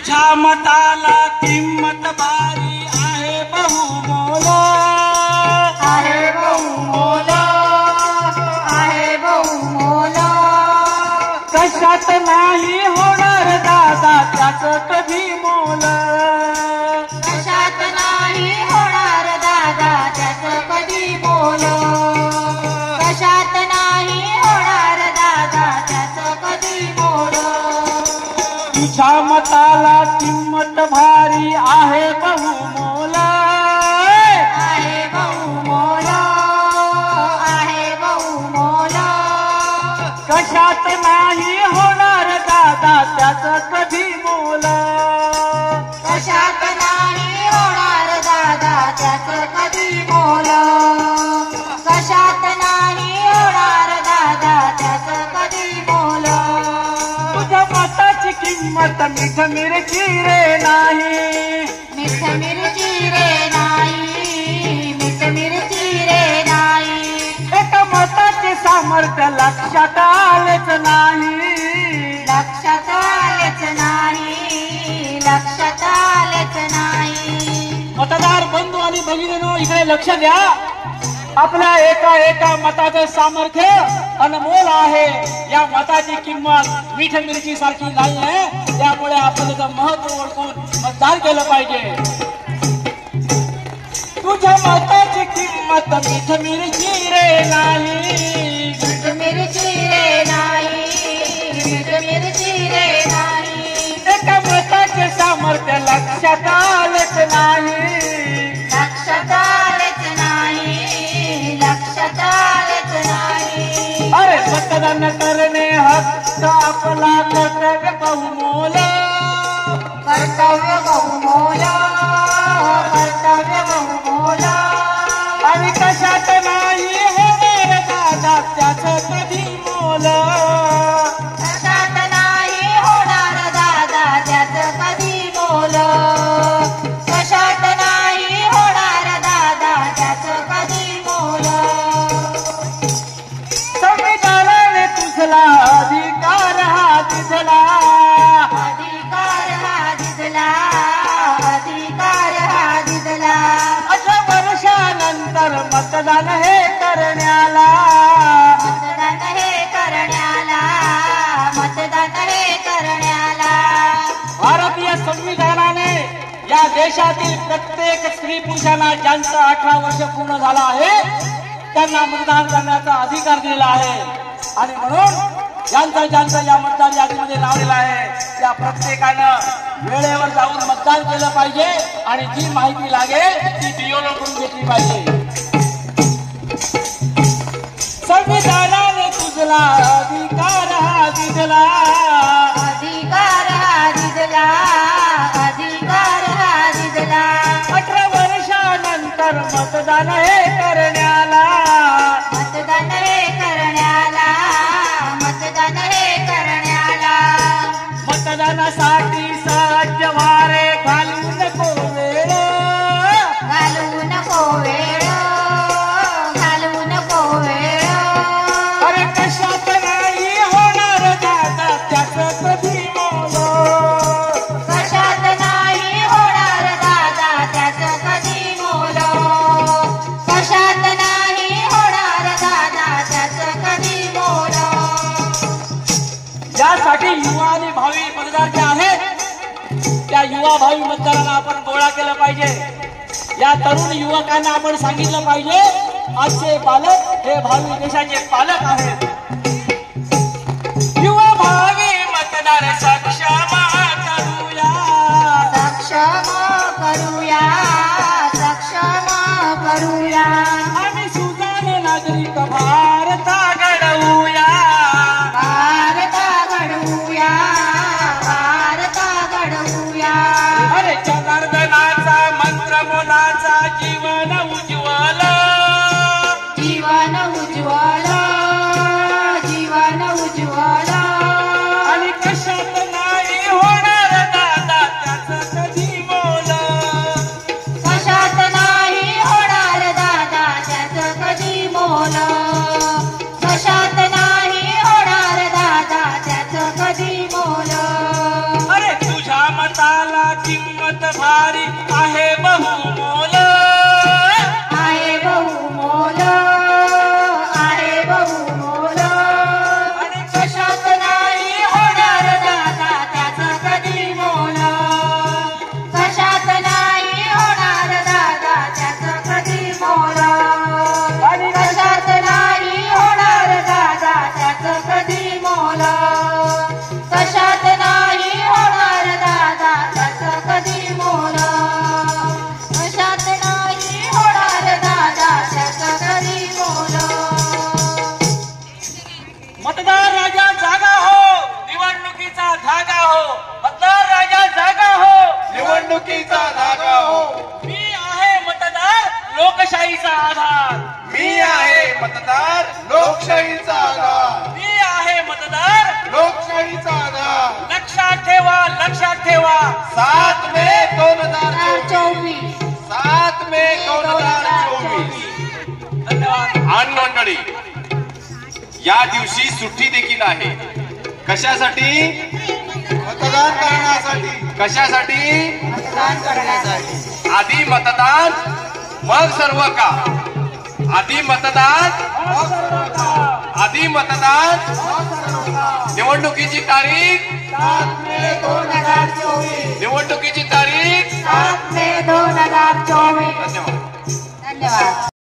तुझ्या मताला किंमत भारी आहे बहुमोल, आहे बहुमोल, आहे बहुमोल. कशात नाही होणार दादा त्याच कधी मोल, कशात नाही होणार दादा त्याचं कधी मोल, कशात नाही होणार दादा त्याचं कधी मोल. तुझ्या मताला किंमत भारी आहे बहुमोल, आहे बहुमोल, आहे बहुमोल. कशात नाही होणार दादा त्याच कधी मोल, कशात नाही होणार दादा त्याचं कधी मोल, कशात नाही होणार दादा त्याचं कधी मोल. तुझ्या मताची किंमत मीठ मिरची रे नाही, मीठ मिरची रे नाही, मीठ मिरची रे नाही. एका मताचे सामर्थ्य लक्षात आलेच नाही, लक्षात आलेच नाही, लक्षात आलेच नाही. मतदार बंधू आणि भगिनींनो इकडे लक्ष द्या. आपल्या एका एका मताचं सामर्थ्य अनमोल आहे. या मताची किंमत मीठ मिरची सारखी नाही आहे. त्यामुळे आपण त्याचं महत्व ओळखून मतदान केलं पाहिजे. तुझ्या मताची किंमत मीठ मिरची रे नाही, मीठ मिरची रे नाही, मीठ मिरची रे नाही. एका मताचे सामर्थ्य लक्षात आलेच नाही, लक्षात आलेच नाही, लक्षात आलेच नाही. अरे मतदान करणे हक्क आपला कर्तव्य बहुमोल, कर्तव्य बहुमोल, कर्तव्य बहुमोल. आणि कशात नाही होणार दादा त्याच कधी मोल, कशात नाही होणार दादा त्याचं कधी मोल, कशात नाही होणार दादा त्याचं कधी मोल. संविधानाने तुझला अधिकार हा दिसला, अधिकार हा दिसला, अधिकार हा दिसला. 18 वर्षानंतर मतदान हे करण्याला, मतदान हे करण्याला, मतदान हे करण्याला. भारतीय संविधानाने या देशातील प्रत्येक स्त्री पुरुषांना ज्यांचा 18 वर्ष पूर्ण झाला आहे त्यांना मतदान करण्याचा अधिकार दिलेला आहे. आणि म्हणून ज्यांचं ज्यांचं या मतदार यादीमध्ये नाव आहे त्या प्रत्येकानं वेळेवर जाऊन मतदान केलं पाहिजे आणि जी माहिती लागेल ती बीओला करून घेतली पाहिजे. संविधानाने तुझला अधिकार हा दिला, अधिकार हा दिसला, अधिकार हा दिसला. 18 वर्षानंतर मतदान हे करण्याला, मतदान हे करण्याला, मतदान हे करण्याला. मतदानासाठी सज्ज वारे घालू नको वेळ, घालू नको वेळ, घालू नको वेळ. अरे कशात नाही होणार दादा त्याच कधी मोल, कशात नाही होणार दादा त्याचं कधी मोल, कशात नाही होणार दादा त्याचं कधी मोल. यासाठी युवा आणि भावी मतदार जे आहेत त्या युवा भावी मतदारांना आपण गोळा केलं पाहिजे. या तरुण युवकांना आपण सांगितलं पाहिजे आजचे पालक हे भावी देशाचे पालक आहेत. युवा भावी मतदार सक्षम करूया, सक्षम करूया, सक्षम करूया. आम्ही सुजाण नागरिक भारत घडवूया, भारत घडवूया, भारत घडवूया. अरे जनार्दनाचा मंत्र मोलाचा जीवन उज्ज्वल, जीवन उज्ज्वल, जीवन उज्ज्वल. आणि कशात भारी आहे बहुमोल आहे बहुमोल आहे बहुमोल आणि कशात नाही होणार दादा त्याचं कधी मोल कशात नाही होणार दादा त्याचं कधी मोल आणि कशात नाही होणार दादा त्याचं कधी मोल कशात नाही होणार दादा त्याचं कधी मोल कशात नाही होणार दादा त्याचं कधी मोल मतदार राजा जागा हो निवडणुकीचा धागा हो मतदार राजा जागा हो निवडणुकीचा धागा हो. मी आहे मतदार लोकशाहीचा आधार मी आहे मतदार लोकशाहीचा आधार. मी आहे मतदार लोकशाहीचा आधार. लक्षात ठेवा 7 मे 2024. 24 7 मे 2024. धन्यवाद. आणि मंडळी, या दिवशी सुट्टी देखील आहे. कशासाठी? मतदान करण्यासाठी. कशासाठी? मतदान करण्यासाठी आधी मतदान मग सर्व का. आधी मतदान निवडणुकीची तारीख 7 मे 2024 निवडणुकीची तारीख 7 मे 2024 धन्यवाद. धन्यवाद.